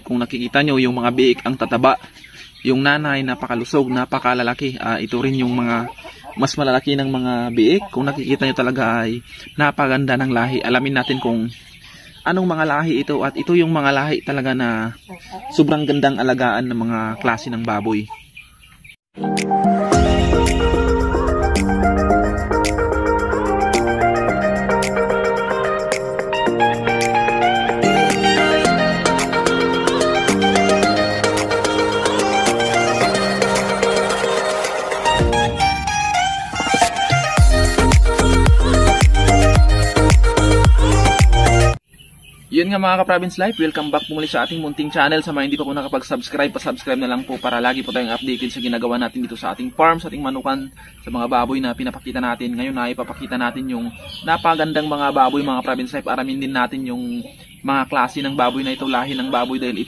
Kung nakikita nyo, yung mga biik ang tataba. Yung nanay, napakalusog, napakalalaki. Ito rin yung mga mas malalaki ng mga biik. Kung nakikita nyo talaga ay napaganda ng lahi. Alamin natin kung anong mga lahi ito. At ito yung mga lahi talaga na sobrang gandang alagaan ng mga klase ng baboy. Yun nga mga ka-Province Life, welcome back po muli sa ating munting channel. Sa mga hindi pa po nakapag-subscribe, pa-subscribe na lang po para lagi po tayong updated sa ginagawa natin dito sa ating farm, sa ating manukan, sa mga baboy na pinapakita natin. Ngayon na ipapakita natin yung napagandang mga baboy mga Province Life. Aramin din natin yung mga klase ng baboy na ito, lahi ng baboy, dahil